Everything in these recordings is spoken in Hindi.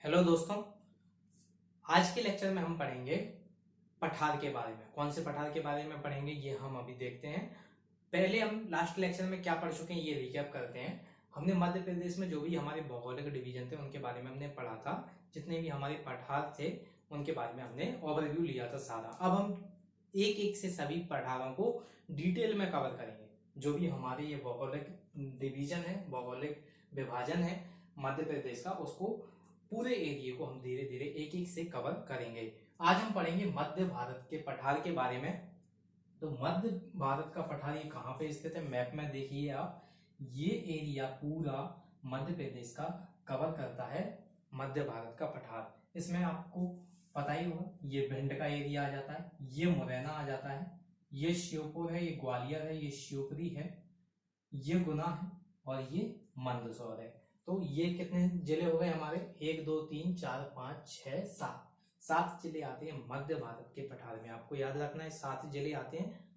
हेलो दोस्तों, आज के लेक्चर में हम पढ़ेंगे पठार के बारे में। कौन से पठार के बारे में पढ़ेंगे ये हम अभी देखते हैं। पहले हम लास्ट लेक्चर में क्या पढ़ चुके हैं ये रिकैप करते हैं। हमने मध्य प्रदेश में जो भी हमारे भौगोलिक डिवीजन थे उनके बारे में हमने पढ़ा था। जितने भी हमारे पठार थे उनके बारे में हमने ओवरव्यू लिया था सारा। अब हम एक एक से सभी पठारों को डिटेल में कवर करेंगे। जो भी हमारे ये भौगोलिक डिवीजन है, भौगोलिक विभाजन है मध्य प्रदेश का, उसको पूरे एरिया को हम धीरे धीरे एक एक से कवर करेंगे। आज हम पढ़ेंगे मध्य भारत के पठार के बारे में। तो मध्य भारत का पठार ये कहाँ पे स्थित है, मैप में देखिए आप। ये एरिया पूरा मध्य प्रदेश का कवर करता है, मध्य भारत का पठार। इसमें आपको पता ही होगा, ये भिंड का एरिया आ जाता है, ये मुरैना आ जाता है, ये श्योपुर है, ये ग्वालियर है, ये शिवपुरी है, ये गुना है और ये मंदसौर है। तो ये कितने जिले हो गए हमारे? 1 2 3 4 5 6 7 7 जिले आते हैं मध्य भारत के पठार में। आपको याद रखना है 7 जिले आते हैं।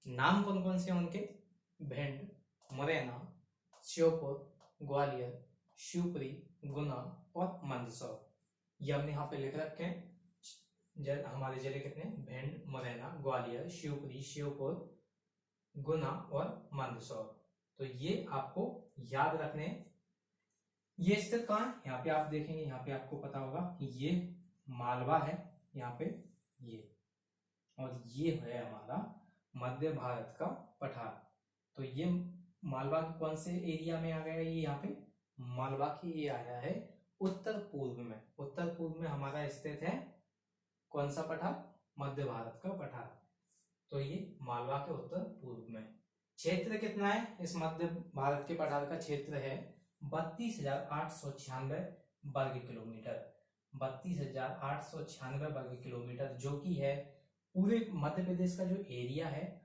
नाम कौन कौन से हैं उनके? भिंड, मुरैना, श्योपुर, ग्वालियर, शिवपुरी, गुना और मंदसौर। ये हमने यहाँ पे लिख रखे हैं। हमारे जिले कितने? भिंड, मुरैना, ग्वालियर, शिवपुरी, श्योपुर, गुना और मंदसौर। तो ये आपको याद रखने। ये स्थित कहाँ है? यहाँ पे आप देखेंगे, यहाँ पे आपको पता होगा ये मालवा है, यहाँ पे ये, और ये है हमारा मध्य भारत का पठार। तो ये मालवा के कौन से एरिया में आ गया? ये यहाँ पे मालवा की ये आया है उत्तर पूर्व में। उत्तर पूर्व में हमारा स्थित है कौन सा पठार? मध्य भारत का पठार। तो ये मालवा के उत्तर पूर्व में। क्षेत्र कितना है इस मध्य भारत के पठार का? क्षेत्र है 32,896 वर्ग किलोमीटर। 32,896 वर्ग किलोमीटर, जो कि है पूरे मध्य प्रदेश का जो एरिया है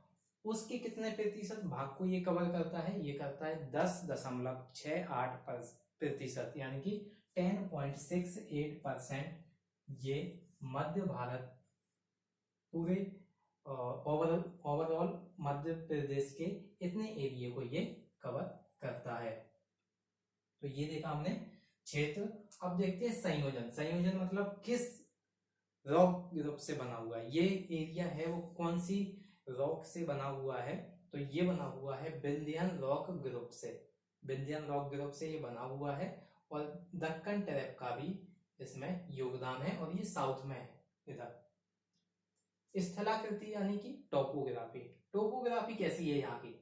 उसके कितने प्रतिशत भाग को ये कवर करता है? ये करता है 10.68%, यानी कि 10.68%। ये मध्य भारत पूरे ओवरऑल मध्य प्रदेश के इतने एरिया को ये कवर करता है। तो ये देखा हमने क्षेत्र। अब देखते हैं संयोजन। संयोजन मतलब किस रॉक ग्रुप से बना हुआ है। ये एरिया है वो कौन सी रॉक से बना हुआ है? तो ये बना हुआ है विंध्यन रॉक ग्रुप से। विंध्यन रॉक ग्रुप से ये बना हुआ है और दक्कन ट्रैप का भी इसमें योगदान है, और ये साउथ में है इधर। स्थलाकृति यानी कि टोपोग्राफी। टोपोग्राफी कैसी है यहाँ की?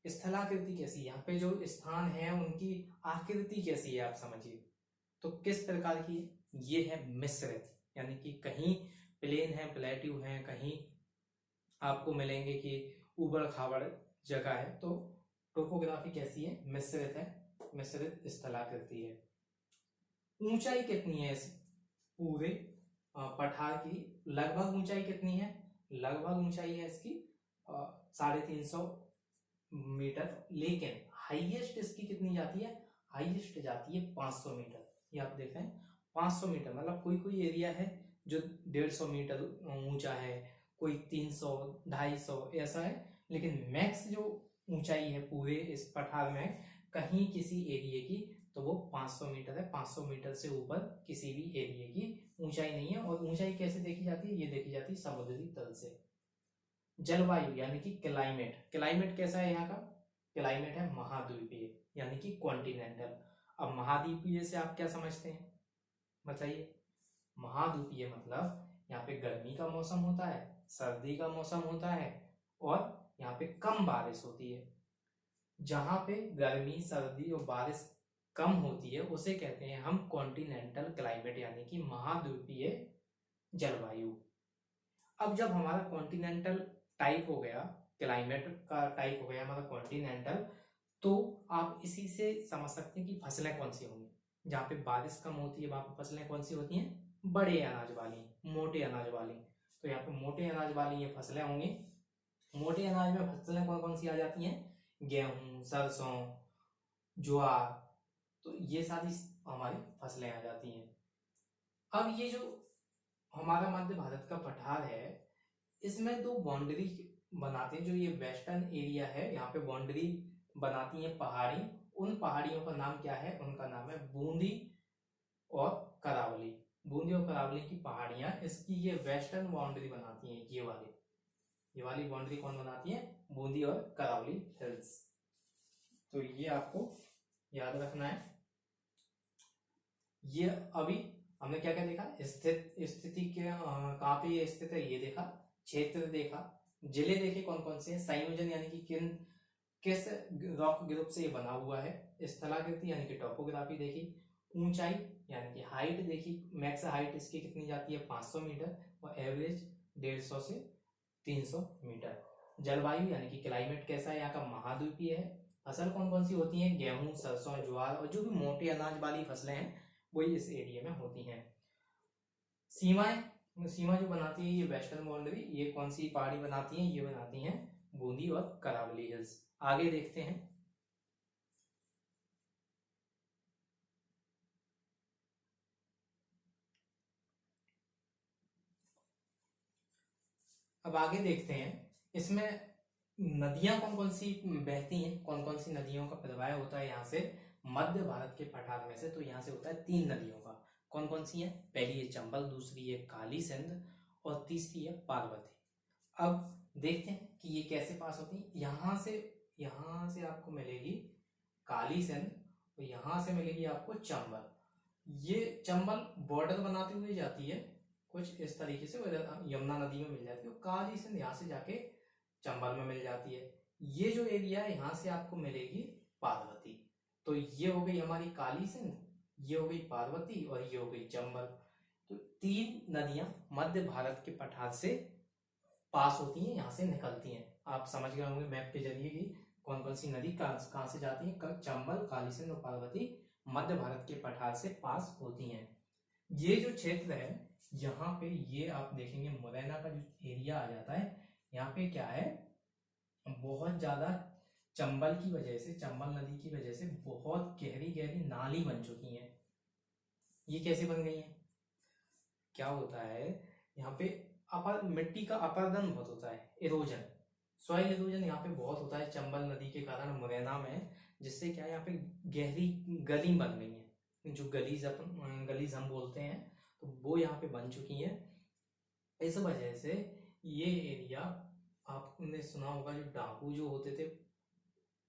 स्थलाकृति कैसी है? यहाँ पे जो स्थान है उनकी आकृति कैसी है आप समझिए। तो किस प्रकार की? ये है मिश्रित, यानी कि कहीं प्लेन है, प्लेट्यू है, कहीं आपको मिलेंगे कि उबड़ खाबड़ जगह है। तो टोपोग्राफी कैसी है? मिश्रित है, मिश्रित स्थलाकृति है। ऊंचाई कितनी है इस पूरे पठार की? लगभग ऊंचाई कितनी है? लगभग ऊंचाई है इसकी 350 मीटर, लेकिन हाईएस्ट इसकी कितनी जाती है? हाईएस्ट जाती है 500 मीटर। ये आप देख रहे हैं 500 मीटर। मतलब कोई कोई एरिया है जो 150 मीटर ऊंचा है, कोई 300, 250 ऐसा है, लेकिन मैक्स जो ऊंचाई है पूरे इस पठार में कहीं किसी एरिया की, तो वो 500 मीटर है। 500 मीटर से ऊपर किसी भी एरिया की ऊंचाई नहीं है। और ऊंचाई कैसे देखी जाती है? ये देखी जाती है समुद्री तल से। जलवायु यानी कि क्लाइमेट। क्लाइमेट कैसा है यहाँ का? क्लाइमेट है महाद्वीपीय, यानी कि कॉन्टिनेंटल। अब महाद्वीपीय से आप क्या समझते हैं बताइए? महाद्वीपीय मतलब यहाँ पे गर्मी का मौसम होता है, सर्दी का मौसम होता है, और यहाँ पे कम बारिश होती है। जहां पे गर्मी, सर्दी और बारिश कम होती है उसे कहते हैं हम कॉन्टिनेंटल क्लाइमेट, यानी कि महाद्वीपीय जलवायु। अब जब हमारा कॉन्टिनेंटल टाइप हो गया, क्लाइमेट का टाइप हो गया हमारा कॉन्टिनेंटल, तो आप इसी से समझ सकते हैं कि फसलें कौन सी होंगी। जहाँ पे बारिश कम होती है वहां पे फसलें कौन सी होती हैं? बड़े अनाज वाली, मोटे अनाज वाली। तो यहाँ पे मोटे अनाज वाली ये फसलें होंगी। मोटे अनाज में फसलें कौन कौन सी आ जाती हैं? गेहूं, सरसों, ज्वार। तो ये सारी हमारी फसलें आ जाती हैं। अब ये जो हमारा मध्य भारत का पठार है इसमें दो बाउंड्री बनाते हैं। जो ये वेस्टर्न एरिया है यहाँ पे बाउंड्री बनाती है पहाड़ी। उन पहाड़ियों का नाम क्या है? उनका नाम है बूंदी और करावली, बूंदी और करावली की पहाड़ियां इसकी ये वेस्टर्न बाउंड्री बनाती हैं। ये वाली बाउंड्री कौन बनाती है? बूंदी और करावली हिल्स। तो ये आपको याद रखना है। ये अभी हमने क्या क्या देखा? स्थिति के कहाँ पे ये स्थित है ये देखा, क्षेत्र देखा, जिले देखे कौन कौन से हैं, संयोजन यानी कि किस रॉक ग्रुप से ये बना हुआ है, स्थलाकृति यानी कि टोपोग्राफी देखी, ऊंचाई यानी कि हाइट देखी, मैक्स हाइट इसकी कितनी जाती है 500 मीटर और एवरेज 150 से 300 मीटर। जलवायु यानी कि क्लाइमेट कैसा है यहाँ का, महाद्वीपीय है। फसल कौन कौन सी होती है? गेहूं, सरसों, ज्वार और जो भी मोटे अनाज वाली फसलें हैं वही इस एरिया में होती हैं। सीमा जो बनाती है ये वेस्टर्न बाउंड्री, ये कौन सी पहाड़ी बनाती है? ये बनाती हैं बूंदी और करावली हिल्स। आगे देखते हैं। अब आगे देखते हैं इसमें नदियां कौन कौन सी बहती हैं, कौन कौन सी नदियों का प्रवाह होता है यहाँ से मध्य भारत के पठार में से। तो यहाँ से होता है 3 नदियों का। कौन कौन सी है? पहली है चंबल, दूसरी है काली सिंध और तीसरी है पार्वती। अब देखते हैं कि ये कैसे पास होती है। यहाँ से आपको मिलेगी काली सिंध और यहाँ से मिलेगी आपको चंबल। ये चंबल बॉर्डर बनाते हुए जाती है कुछ इस तरीके से, यमुना नदी में मिल जाती है। काली सिंध यहाँ से जाके चंबल में मिल जाती है। ये जो एरिया है यहाँ से आपको मिलेगी पार्वती। तो ये हो गई हमारी काली सिंध, ये हो गई पार्वती और ये हो गई चंबल। तो 3 नदियां मध्य भारत के पठार से पास होती हैं, यहाँ से निकलती हैं। आप समझ गए होंगे मैप के जरिए कि कौन कौन सी नदी कहाँ से जाती है। चंबल, काली सिंध और पार्वती मध्य भारत के पठार से पास होती हैं। ये जो क्षेत्र है यहाँ पे ये आप देखेंगे मुरैना का जो एरिया आ जाता है, यहाँ पे क्या है बहुत ज्यादा चंबल की वजह से, चंबल नदी की वजह से बहुत गहरी गहरी नाली बन चुकी हैं। ये कैसे बन गई हैं? क्या होता है यहाँ पे मिट्टी का अपरदन बहुत होता है, इरोजन, सॉइल इरोजन यहाँ पे बहुत होता है चंबल नदी के कारण मुरैना में, जिससे क्या है यहाँ पे गहरी गली बन गई है। जो गलीज हम बोलते हैं तो वो यहाँ पे बन चुकी हैं। इस वजह से ये एरिया, आपने सुना होगा जो डाकू जो होते थे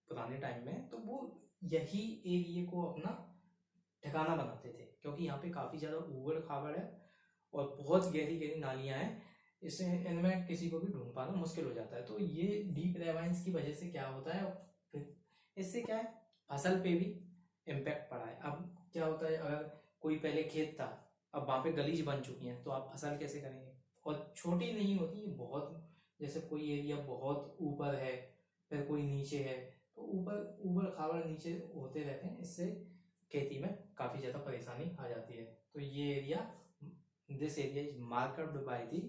पुराने टाइम में, तो वो यही एरिया को अपना ठिकाना बनाते थे, क्योंकि यहाँ पे काफी ज्यादा उबड़ खाबड़ है और बहुत गहरी गहरी नालियां हैं। इससे इनमें किसी को भी ढूंढ पाना मुश्किल हो जाता है। तो ये डीप रेवाइंस की वजह से क्या होता है, फिर इससे क्या है फसल पे भी इम्पैक्ट पड़ा है। अब क्या होता है, अगर कोई पहले खेत था, अब वहां पे गलीज बन चुकी है, तो आप फसल कैसे करेंगे? और छोटी नहीं होती, बहुत जैसे कोई एरिया बहुत ऊपर है फिर कोई नीचे है, तो ऊपर ऊबड़ खाबड़ नीचे होते रहते हैं। इससे खेती में काफी ज्यादा परेशानी आ जाती है। तो ये area, this area is marked by the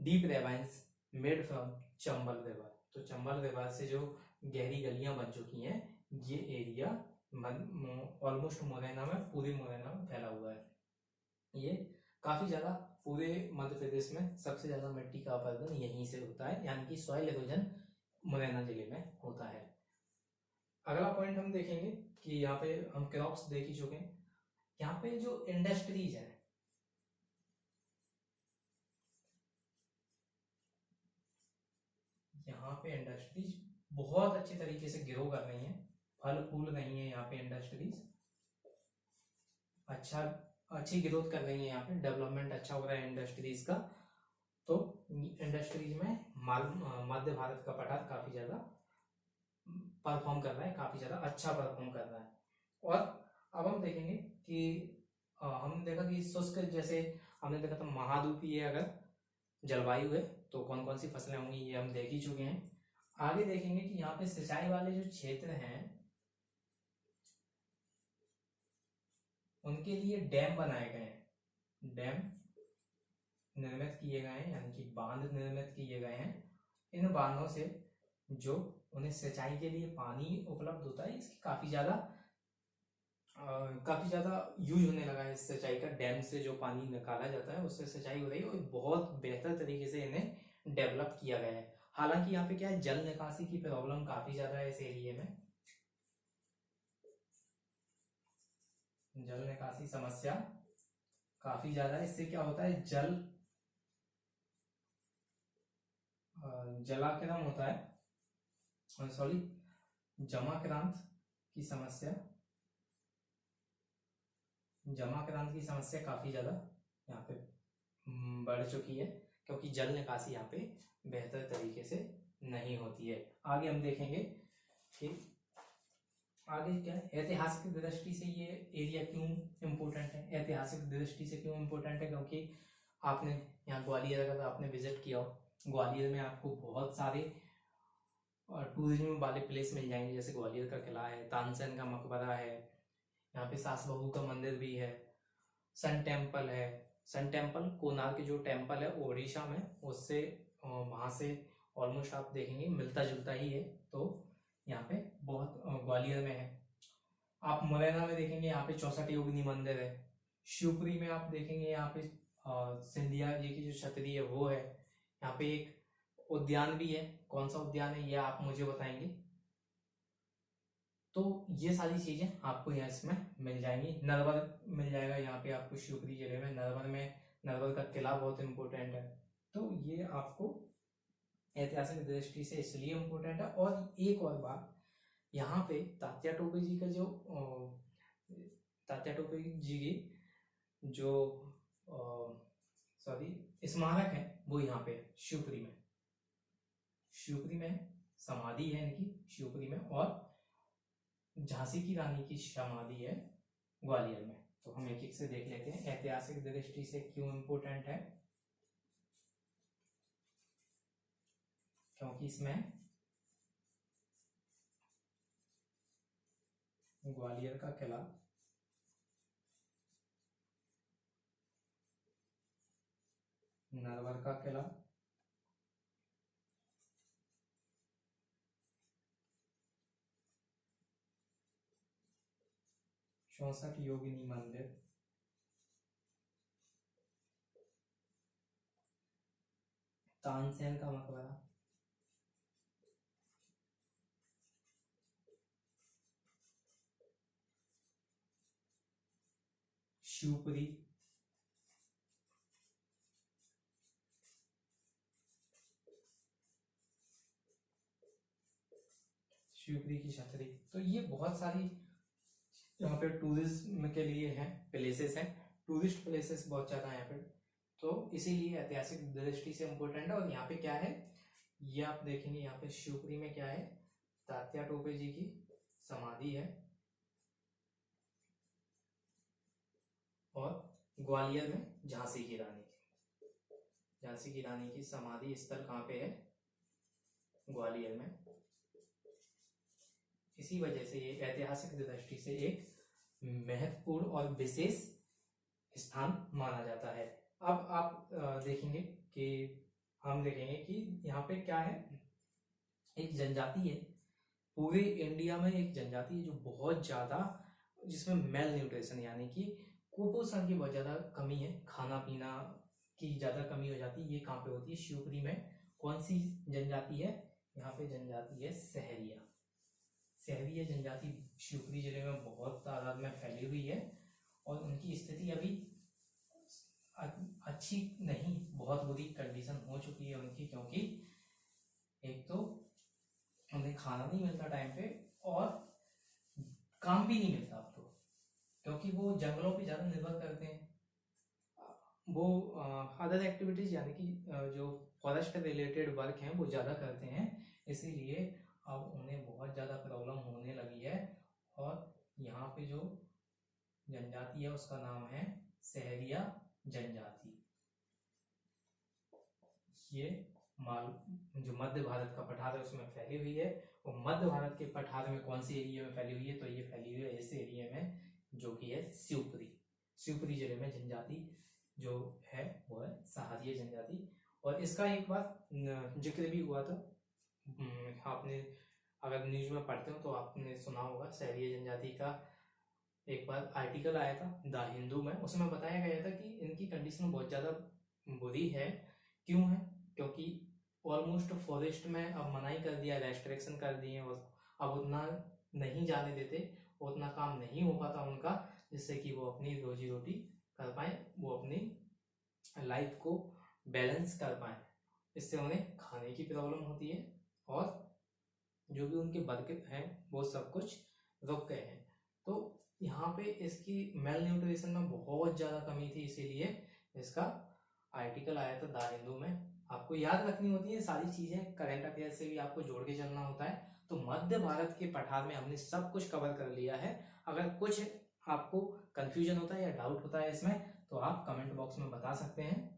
deep ravines made from Chambal river. तो चंबल रिवर से जो गहरी गलियां बन चुकी हैं, ये एरिया ऑलमोस्ट मुरैना में, पूरे मुरैना में फैला हुआ है। ये काफी ज्यादा पूरे मध्य प्रदेश में सबसे ज्यादा मिट्टी का अपरदन यहीं से होता है, यानी कि सॉइल इरोजन मुरैना जिले में होता है। अगला पॉइंट हम देखेंगे कि यहाँ पे हम क्रॉप्स देख ही चुके हैं। यहाँ पे जो इंडस्ट्रीज है, यहाँ पे इंडस्ट्रीज बहुत अच्छे तरीके से ग्रो कर रही हैं, फल फूल रही हैं यहाँ पे इंडस्ट्रीज, अच्छी ग्रोथ कर रही है। यहाँ पे डेवलपमेंट अच्छा हो रहा है इंडस्ट्रीज का। तो इंडस्ट्रीज में मध्य भारत का पठार काफी ज्यादा परफॉर्म कर रहा है, काफी ज्यादा अच्छा परफॉर्म कर रहा है। और अब हम देखेंगे कि हमने देखा कि शुष्क, जैसे हमने देखा था महाद्वीपीय अगर जलवायु है तो कौन कौन सी फसलें होंगी, ये हम देख ही चुके हैं। आगे देखेंगे कि यहाँ पे सिंचाई वाले जो क्षेत्र हैं उनके लिए डैम बनाए गए हैं, डैम निर्मित किए गए हैं, यानी कि बांध निर्मित किए गए हैं। इन बांधों से जो उन्हें सिंचाई के लिए पानी उपलब्ध होता है, इसकी काफी ज्यादा यूज होने लगा है। इस सिंचाई का, डैम से जो पानी निकाला जाता है उससे सिंचाई हो रही है और बहुत बेहतर तरीके से इन्हें डेवलप किया गया है। हालांकि यहाँ पे क्या है, जल निकासी की प्रॉब्लम काफी ज्यादा है इस एरिया में। जल निकासी समस्या काफी ज्यादा है। इससे क्या होता है, जलाकिरण होता है, सॉरी, जमाक्रांत की समस्या, जमाक्रांत की समस्या काफी ज्यादा यहाँ पे बढ़ चुकी है, क्योंकि जल निकासी यहाँ पे बेहतर तरीके से नहीं होती है। आगे हम देखेंगे कि आगे क्या है, ऐतिहासिक दृष्टि से ये एरिया क्यों इम्पोर्टेंट है। ऐतिहासिक दृष्टि से क्यों इम्पोर्टेंट है, क्योंकि आपने यहाँ ग्वालियर अगर आपने विजिट किया हो, ग्वालियर में आपको बहुत सारे टूरिज्म वाले प्लेस मिल जाएंगे, जैसे ग्वालियर का किला है, तानसेन का मकबरा है, यहाँ पे सास बहू का मंदिर भी है, सन टेम्पल है। सन टेम्पल कोणार्क जो टेम्पल है ओडिशा में, उससे वहाँ से ऑलमोस्ट आप देखेंगे मिलता जुलता ही है, तो यहाँ पे बहुत ग्वालियर में है। आप मुरैना में देखेंगे यहाँ पे 64 योगिनी मंदिर है। शिवपुरी में आप देखेंगे यहाँ पे सिंधिया जी की जो छतरी है वो है। यहाँ पे एक उद्यान भी है, कौन सा उद्यान है ये आप मुझे बताएंगे। तो ये सारी चीजें आपको यहाँ इसमें मिल जाएंगी। नरवर मिल जाएगा यहाँ पे आपको शिवपुरी जिले में। नरवर का किला बहुत इंपॉर्टेंट है। तो ये आपको ऐतिहासिक दृष्टि से इसलिए इम्पोर्टेंट है। और एक और बात, यहाँ पे तात्या टोपे जी का जो तात्या टोपे जी की जो स्मारक है वो यहाँ पे शिवपुरी में समाधि है इनकी शिवपुरी में, और झांसी की रानी की समाधि है ग्वालियर में। तो हम एक एक से देख लेते हैं ऐतिहासिक दृष्टि से क्यों इम्पोर्टेंट है। क्योंकि इसमें ग्वालियर का किला, नरवर का किला, चौसठ योगिनी मंदिर, तानसेन का मकबरा, शिवपुरी, शिवपुरी की छतरी। तो ये बहुत सारी यहाँ पे टूरिज्म के लिए हैं, प्लेसेस हैं, टूरिस्ट प्लेसेस बहुत ज्यादा है यहाँ पे। तो इसीलिए ऐतिहासिक दृष्टि से इम्पोर्टेंट है। और यहाँ पे क्या है, ये आप देखेंगे यहाँ पे शिवपुरी में क्या है, तात्या टोपे जी की समाधि है। और ग्वालियर में झांसी की रानी की समाधि स्थल कहाँ पे है, ग्वालियर में। इसी वजह से ये ऐतिहासिक दृष्टि से एक महत्वपूर्ण और विशेष स्थान माना जाता है। अब आप देखेंगे कि हम देखेंगे कि यहाँ पे क्या है, एक जनजाति है, पूरे इंडिया में एक जनजाति है जो बहुत ज्यादा, जिसमें मेल न्यूट्रिशन यानी कि कुपोषण की बहुत ज्यादा कमी है, खाना पीना की ज्यादा कमी हो जाती है। ये कहाँ पे होती है, शिवपुरी में। कौन सी जनजाति है, यहाँ पे जनजाति है सहरिया जनजाति शिवपुरी जिले में बहुत तादाद में फैली हुई है। और उनकी स्थिति अभी अच्छी नहीं, बहुत बुरी कंडीशन हो चुकी है उनकी, क्योंकि एक तो उन्हें खाना नहीं मिलता टाइम पे, और काम भी नहीं मिलता अब तो, क्योंकि वो जंगलों पे ज्यादा निर्भर करते हैं। वो अदर एक्टिविटीज यानी कि जो फॉरेस्ट रिलेटेड वर्क हैं वो ज्यादा करते हैं, इसीलिए अब उन्हें बहुत ज्यादा प्रॉब्लम होने लगी है। और यहाँ पे जो जनजाति है उसका नाम है सहरिया जनजाति। ये जो मध्य भारत का पठार है उसमें फैली हुई है। और मध्य भारत के पठार में कौन सी एरिया में फैली हुई है, तो ये फैली हुई है इस एरिया में जो कि है शिवपुरी जिले में जनजाति जो है वो है सहारिया जनजाति। और इसका एक बार जिक्र भी हुआ था, आपने अगर न्यूज में पढ़ते हो तो आपने सुना होगा, सहरिया जनजाति का एक बार आर्टिकल आया था द हिंदू में, उसमें बताया गया था कि इनकी कंडीशन बहुत ज़्यादा बुरी है। क्यों है, क्योंकि ऑलमोस्ट फॉरेस्ट में अब मनाही कर दिया, रेस्ट्रिक्शन कर दिए, अब उतना नहीं जाने देते। उतना काम नहीं हो पाता उनका, जिससे कि वो अपनी रोजी रोटी कर पाए, वो अपनी लाइफ को बैलेंस कर पाए। इससे उन्हें खाने की प्रॉब्लम होती है और जो भी उनके वर्क हैं वो सब कुछ रुक गए हैं। तो यहाँ पे इसकी मेल न्यूट्रिशन में बहुत ज़्यादा कमी थी, इसीलिए इसका आर्टिकल आया था द हिंदू में। आपको याद रखनी होती है सारी चीज़ें, करंट अफेयर से भी आपको जोड़ के चलना होता है। तो मध्य भारत के पठार में हमने सब कुछ कवर कर लिया है। अगर कुछ आपको कंफ्यूजन होता है या डाउट होता है इसमें, तो आप कमेंट बॉक्स में बता सकते हैं।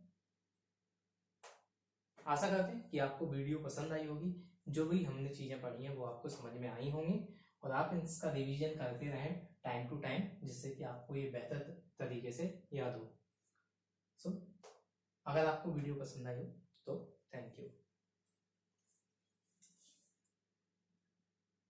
आशा करते हैं कि आपको वीडियो पसंद आई होगी, जो भी हमने चीज़ें पढ़ी हैं वो आपको समझ में आई होंगी, और आप इसका रिवीजन करते रहें टाइम टू टाइम, जिससे कि आपको ये बेहतर तरीके से याद हो। सो अगर आपको वीडियो पसंद आई हो तो थैंक यू।